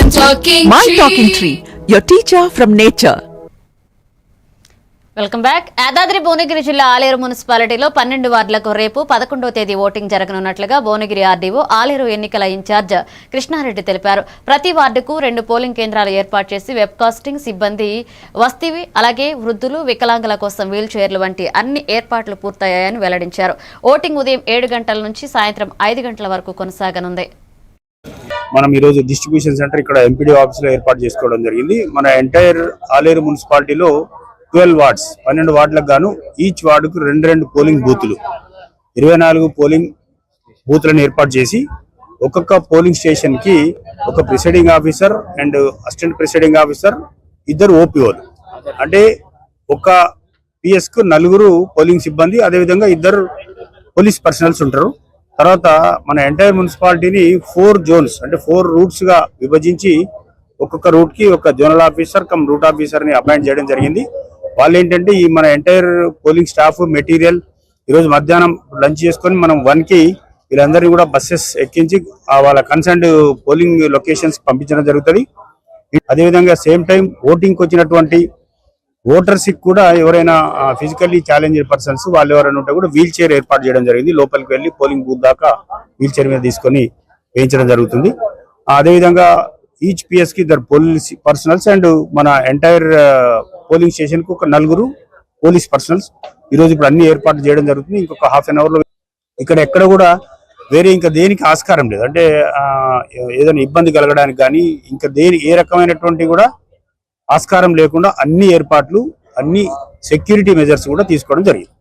My Talking Tree, your teacher from nature. Welcome back. Yadadri Bhuvanagiri జిల్లా ఆలేరు మున్సిపాలిటీలో 12 వార్డులకు రేపు 11వ తేదీ ఓటింగ్ జరగనున్నట్లుగా భువనగిరి ఆర్డీఓ ఆలేరు ఎన్నికల ఇన్ఛార్జ్ కృష్ణారెడ్డి తెలిపారు. ప్రతి వార్డుకు 2 పోలింగ్ కేంద్రాలు ఏర్పాటు చేసి వెబ్కాస్టింగ్ సిబ్బంది వస్తీ అలాగే వృద్ధులు వికలాంగుల కోసం వీల్ చైర్లు వంటి అన్ని ఏర్పాట్లు పూర్తయ్యాయని వెల్లడించారు. ఓటింగ్ ఉదయం 7 గంటల నుంచి సాయంత్రం 5 గంటల వరకు కొనసాగనుంది. మనం ఈ రోజు డిస్ట్రిబ్యూషన్ సెంటర్ ఇక్కడ ఎంపీడీ ఆఫీస్ లో ఏర్పాటు చేసుకోవడం జరిగింది. మన ఎంటైర్ ఆలేరు మున్సిపాలిటీలో 12 వార్డ్స్ 12 వార్డులకు గాను ఈచ్ వార్డుకు 2 పోలింగ్ బూతులు 24 పోలింగ్ బూత్లను ఏర్పాటు చేసి ఒక్కొక్క పోలింగ్ స్టేషన్ కి ఒక presiding officer and assistant presiding officer, 2 ఓపీఓలు, అంటే ఒక పిఎస్ కు 4 పోలింగ్ సిబ్బంది, అదేవిధంగా 2 పోలీస్ పర్సనల్స్ ఉంటారు. తర్వాత మన ఎంటైర్ మున్సిపాలిటీని 4 జోన్స్ అంటే 4 రూట్స్ గా విభజించి ఒక్కొక్క రూట్ కి ఒక zonal officer cum route officer ని అపాయింట్ చేయడం జరిగింది. వాళ్ళు ఏంటంటే ఈ మన ఎంటైర్ పోలింగ్ స్టాఫ్ మెటీరియల్ ఈరోజు మధ్యాహ్నం లంచ్ చేసుకొని మనం 1 కి వీళ్ళందరినీ కూడా బస్సెస్ ఎక్కించి వాళ్ళ కన్సర్న్డ్ పోలింగ్ లొకేషన్స్ పంపించడం జరుగుతుంది. అదేవిధంగా సేమ్ టైం ఓటింగ్కి వచ్చినటువంటి ఓటర్స్ కి కూడా ఎవరైనా ఫిజికల్లీ ఛాలెంజ్డ్ పర్సన్స్ వాళ్ళు ఎవరైనా ఉంటే కూడా వీల్ చైర్ ఏర్పాటు చేయడం జరిగింది. లోపలికి వెళ్ళి పోలింగ్ బూత్ దాకా వీల్ చైర్ మీద తీసుకొని వేయించడం జరుగుతుంది. అదేవిధంగా ఈచ్ పిఎస్ కి 2 పోలీస్ పర్సనల్స్ అండ్ మన ఎంటైర్ పోలింగ్ స్టేషన్ కు ఒక 4 పోలీస్ పర్సనల్స్ ఈరోజు ఇప్పుడు అన్ని ఏర్పాట్లు చేయడం జరుగుతుంది. ఇంకొక హాఫ్ అన్ అవర్ లో ఇక్కడ ఎక్కడ కూడా వేరే ఇంకా దేనికి ఆస్కారం లేదు, అంటే ఏదైనా ఇబ్బంది కలగడానికి కానీ ఇంకా ఏ రకమైనటువంటి కూడా ఆస్కారం లేకుండా అన్ని ఏర్పాట్లు, అన్ని సెక్యూరిటీ మెజర్స్ కూడా తీసుకోవడం జరిగింది.